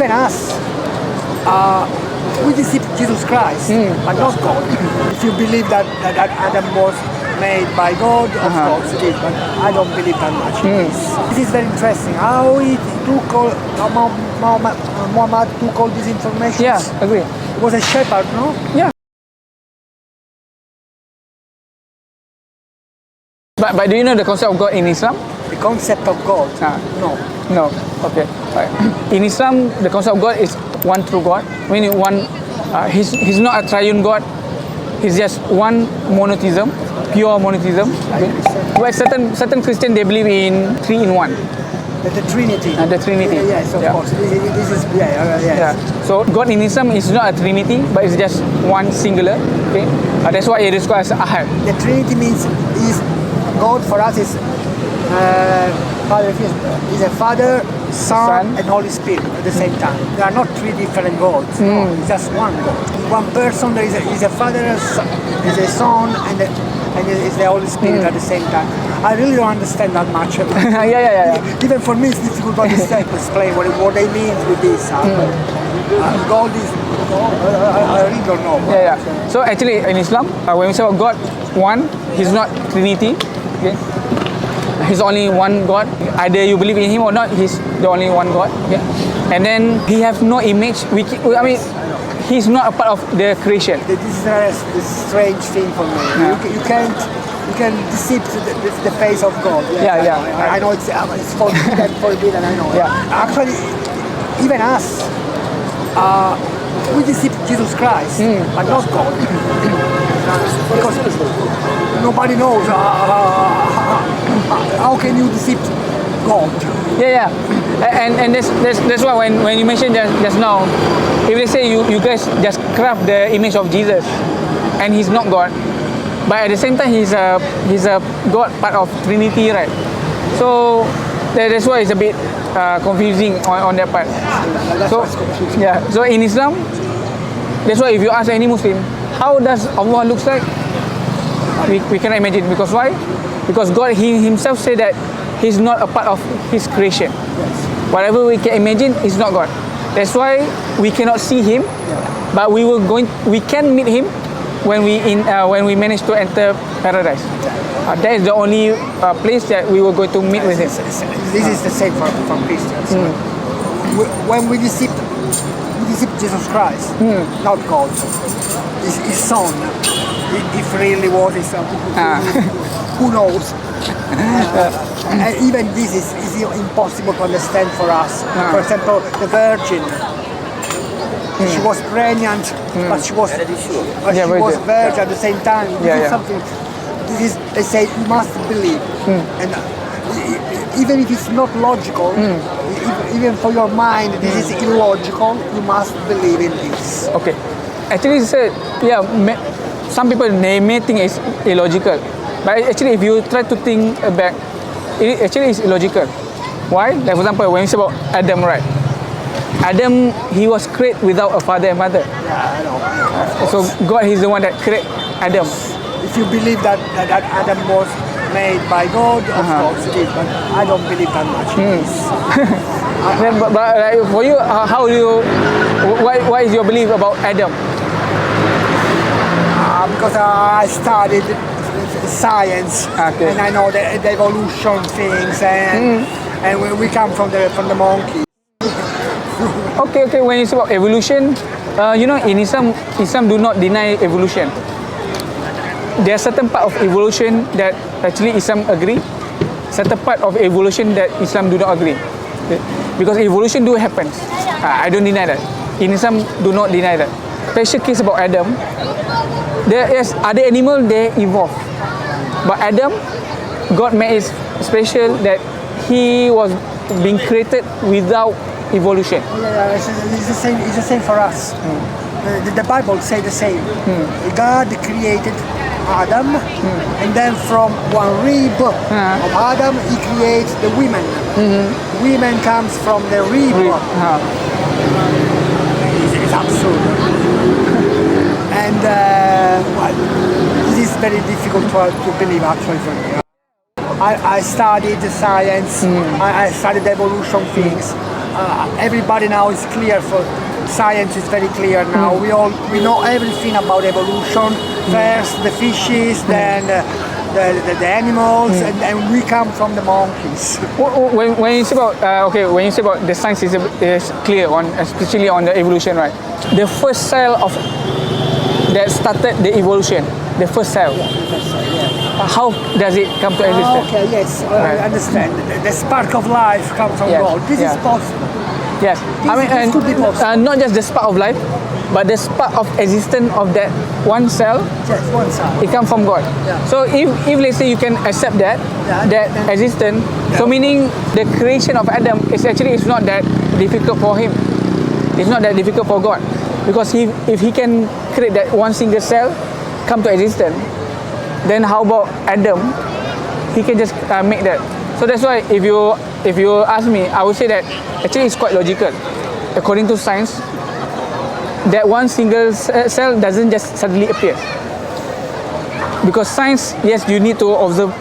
even us, we deceive Jesus Christ, but not God. If you believe that Adam was made by God, of course it is, but I don't believe that much. This is very interesting. How he took Muhammad took all this information. Yeah, agree. He was a shepherd, no? Yeah. But do you know the concept of God in Islam? The concept of God? No. No. Okay. Right. In Islam, the concept of God is one true God. Meaning one, he's not a triune God. He's just one monotheism, pure monotheism. Okay? Where certain Christians, they believe in 3 in 1. The Trinity. The Trinity. Yes, of course. This is yes. So God in Islam is not a Trinity, but it's just one singular. Okay. That's why it is called as Ahad. The Trinity means God for us is a Father, Son, and Holy Spirit at the same time. There are not 3 different gods. No, it's just one God. One person. There is a Father, is a Son, and is the Holy Spirit at the same time. I really don't understand that much. Yeah. Even for me, it's difficult to understand, to explain what they mean with this. God is. I really don't know. Yeah. So actually, in Islam, when we say about God, one, He's not Trinity. Okay. He's only one God. Either you believe in Him or not, He's the only one God. Okay. And then He have no image. I mean, He's not a part of the creation. This is a strange thing for me. You can't deceive the face of God. Yeah. I know it's forbidden. I know. Yeah. Actually, even us, we deceive Jesus Christ, but not God. Because nobody knows how can you deceive God. Yeah. And that's why when you mentioned just now, if they say you guys just craft the image of Jesus, and He's not God, but at the same time He's a God, part of Trinity, right? So that's why it's a bit confusing on that part. So in Islam, that's why if you ask any Muslim, how does Allah looks like? We cannot imagine. Because why? Because God Himself said that He's not a part of His creation. Whatever we can imagine is not God. That's why we cannot see Him, but we can meet Him when we manage to enter paradise. That is the only place that we were going to meet with Him. This is the same for Christians. When we deceive Jesus Christ, not God, His Son. If really was His Son, who knows? And even this is impossible to understand for us. For example, the Virgin. She was pregnant, but she was virgin at the same time. This is something. They say you must believe, and even if it's not logical, even for your mind, this is illogical. You must believe in this. Okay, actually, some people may think it's illogical, but actually, if you try to think back, it actually is illogical. Why? Like for example, when you say about Adam, right? Adam, he was created without a father and mother. Yeah, I know. So God, He's the one that created Adam. If you believe that Adam was made by God, of course it is, but I don't believe that much. But like, for you, how do you? Why is your belief about Adam? Because I studied science, and I know the evolution things, and we come from the monkey. Okay. When you say about evolution, in Islam do not deny evolution. There are certain part of evolution that actually Islam agree, certain part of evolution that Islam do not agree. Because evolution do happen. I don't deny that. In Islam, do not deny that. Special case about Adam, there is other animal they evolve, but Adam, God made it special that he was being created without evolution. Yeah, it's the same for us. The Bible say the same. God created Adam, and then from one rib of Adam, He creates the women. Women comes from the rib. It's absurd. And this is very difficult to believe actually for me. I studied the science, I studied evolution things, everybody now is clear for science is very clear now. We know everything about evolution. First the fishes, then the animals, and we come from the monkeys. When you say about when you say about the science is clear on, especially on the evolution, right? The first cell of that started the evolution. The first cell. How does it come to existence? Okay, yes, I understand. The spark of life comes from God. This is possible. Yes, This could be possible. not just the spark of life, but the spark of existence of that one cell. Yes, one side. It comes from God. Yeah. So if let's say you can accept that existence, so meaning the creation of Adam is actually it's not that difficult for him. It's not that difficult for God, because if he can create that one single cell come to existence, then how about Adam? He can just make that. So that's why if you ask me, I would say that actually it's quite logical. According to science, that one single cell doesn't just suddenly appear. Because science, yes, you need to observe.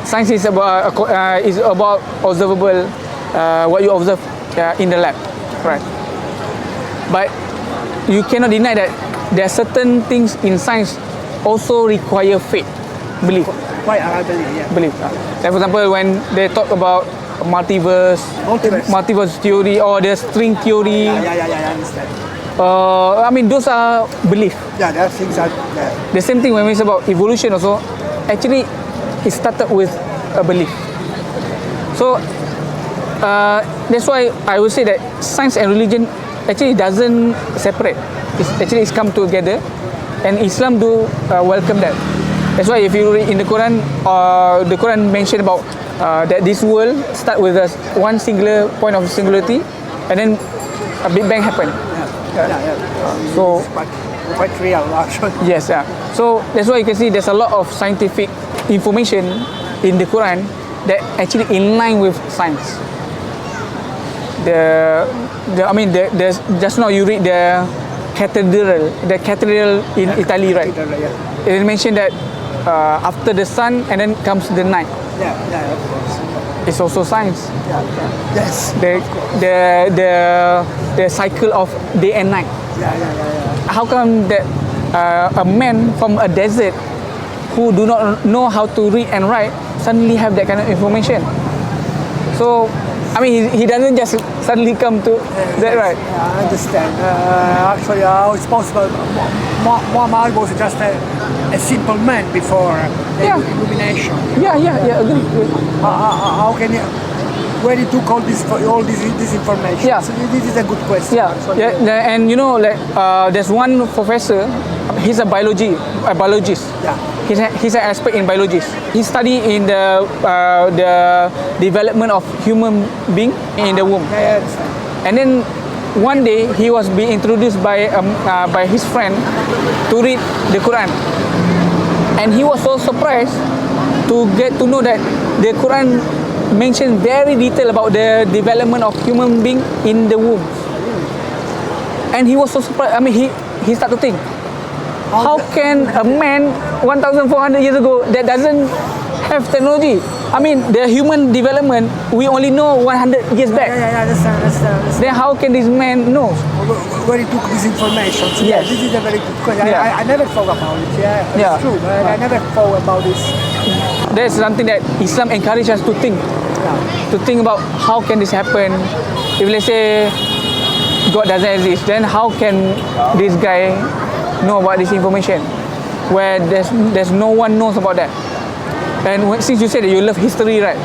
Science is about observable, what you observe in the lab, right? But you cannot deny that there are certain things in science also require faith, belief. Quite, I believe, yeah. Belief. Like for example, when they talk about multiverse theory or the string theory, Yeah, I understand. I mean those are belief. Yeah, there are things that. The same thing when we say about evolution also, actually it started with a belief. So that's why I would say that science and religion actually doesn't separate. It's come together, and Islam do welcome that. That's why if you read in the Quran, the Quran mentioned about that this world start with one singular point of singularity, and then a Big Bang happened. So quite real, actually. yes, so that's why you can see there's a lot of scientific information in the Quran that actually in line with science. There's just now you read the cathedral in Italy, right? It mentioned that after the sun and then comes the night. Yeah, of course. It's also science. Yes. The cycle of day and night. Yeah. How come that a man from a desert who do not know how to read and write suddenly have that kind of information? So, I mean, he doesn't just suddenly come to that, right? Yeah, I understand. Actually, how it's possible? Muhammad was just a simple man before the illumination. Yeah, agree. How can you? Where he took all this information? Yeah. So this is a good question. Yeah, and you know, like there's one professor. He's a biologist. Yeah. He's an expert in biology. He studied in the development of human being in the womb. Yeah, I understand. And then one day he was being introduced by his friend to read the Quran, and he was so surprised to get to know that the Quran mentioned very detail about the development of human being in the womb. And he was so surprised. I mean, he started to think, how can a man 1,400 years ago that doesn't have technology? I mean, the human development, we only know 100 years back. Yeah, understand. Then how can this man know? Where he took this information? So Yes. This is a very good question. Yeah. I never thought about it. Yeah, it's true. I never thought about this. There's something that Islam encourages us to think. To think about how can this happen. If let's say God doesn't exist, then how can this guy know about this information? Where there's no one knows about that. And since you said that you love history, right?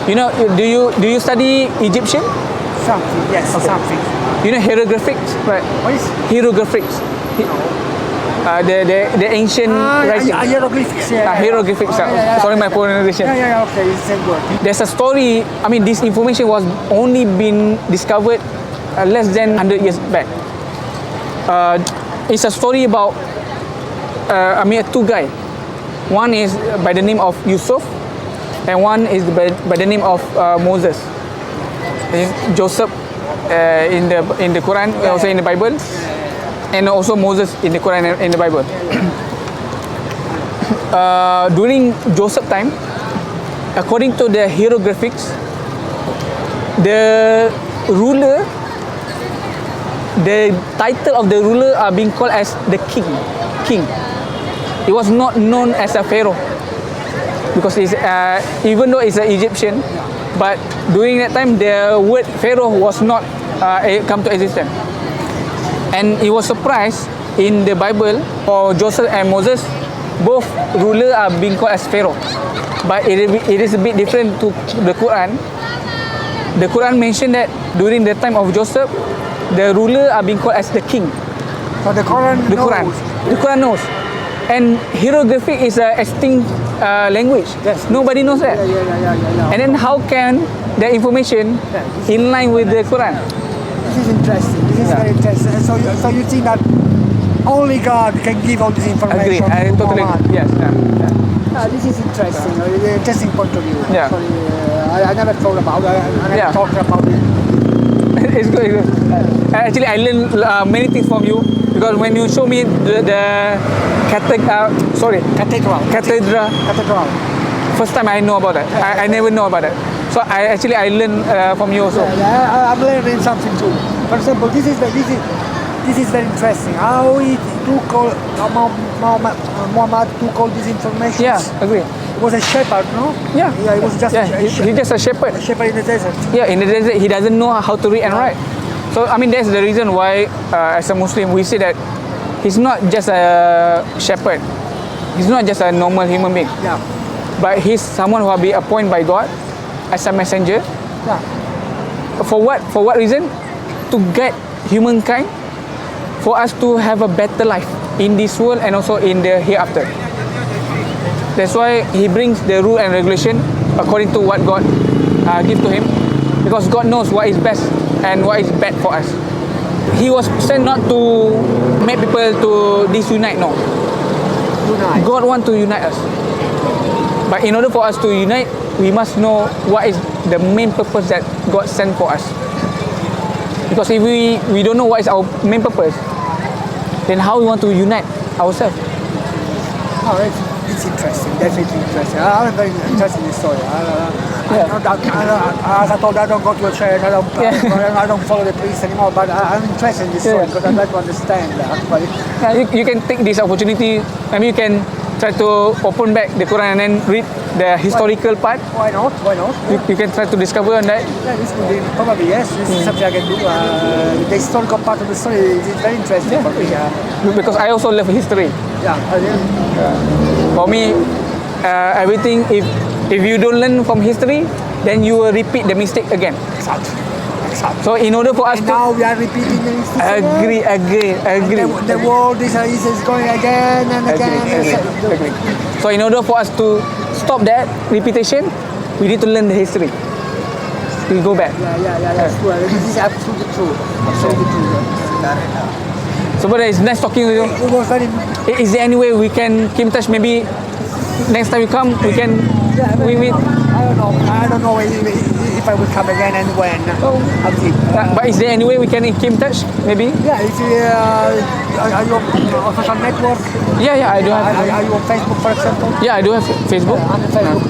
You know, do you study Egyptian? Something, yes, something. You know hieroglyphics, right? What is? Hieroglyphics. The ancient writing. Hieroglyphics, Hieroglyphics. Sorry, my pronunciation. Yeah, okay, it's a word. There's a story. I mean, this information was only been discovered less than 100 years back. It's a story about two guys. One is by the name of Yusuf, and one is by the name of Moses. Joseph in the Quran, also in the Bible, and also Moses in the Quran and in the Bible. During Joseph time, according to the hieroglyphics, the ruler, the title of the ruler are being called as the king. He was not known as a pharaoh because he's, even though he's an Egyptian, but during that time the word pharaoh was not come to existence. And he was surprised in the Bible for Joseph and Moses, both rulers are being called as pharaoh. But it is a bit different to the Quran. The Quran mentioned that during the time of Joseph, the ruler are being called as the king. So the Quran knows. And hieroglyphic is a extinct language. Yes. Nobody knows that. Yeah. And then how can the information in line with the Quran? This is interesting. This is very interesting. So you think that only God can give all this information? Agree. I to totally Muhammad. yes. This is interesting. Interesting point of view. Yeah. Sorry, I never thought about it. I never talked about it. It's good. Actually, I learned many things from you because when you show me the cathedral. First time I know about that. I never know about that. So I learned from you also. I'm learning something too. For example, this is very interesting. How he took all Muhammad took all this information. Yeah, agree. He was a shepherd, no? Yeah. He was just he's just a shepherd. A shepherd in the desert. Yeah, in the desert, he doesn't know how to read and write. So I mean, that's the reason why, as a Muslim, we say that he's not just a shepherd. He's not just a normal human being. Yeah. But he's someone who will be appointed by God as a messenger. Yeah. For what? For what reason? To guide humankind, for us to have a better life in this world and also in the hereafter. That's why he brings the rule and regulation according to what God gives to him, because God knows what is best and what is bad for us. He was sent not to make people to disunite, no. Unite. God wants to unite us. But in order for us to unite, we must know what is the main purpose that God sent for us. Because if we don't know what is our main purpose, then how we want to unite ourselves? Oh, it's interesting, definitely interesting. I'm very interested in this story. As I told you, I don't go to a church, I don't follow the priest anymore, but I'm interested in this story because I'd like to understand actually. You can take this opportunity, maybe you can try to open back the Quran and then read the historical part. Why not? You can try to discover on that. Yeah, this would be probably yes. This is something I can do. The historical part of the story is very interesting for me. Because I also love history. Yeah, For me, everything, if you don't learn from history, then you will repeat the mistake again. Exactly. So in order for us and to now we are repeating the mistake. agree. The world is going again and again. Agree. So in order for us to stop that repetition, we need to learn the history. We go back. Yeah, that's true. This is absolutely true. So brother, it's nice talking to you. It was very... Is there any way we can keep in touch? Maybe next time you come, we can meet. I don't know if I will come again and when. I'll see. But is there any way we can keep in touch? Maybe? Yeah, if are you on social network? Yeah, I do have. Are you on Facebook, for example? Yeah, I do have Facebook. I'm on Facebook.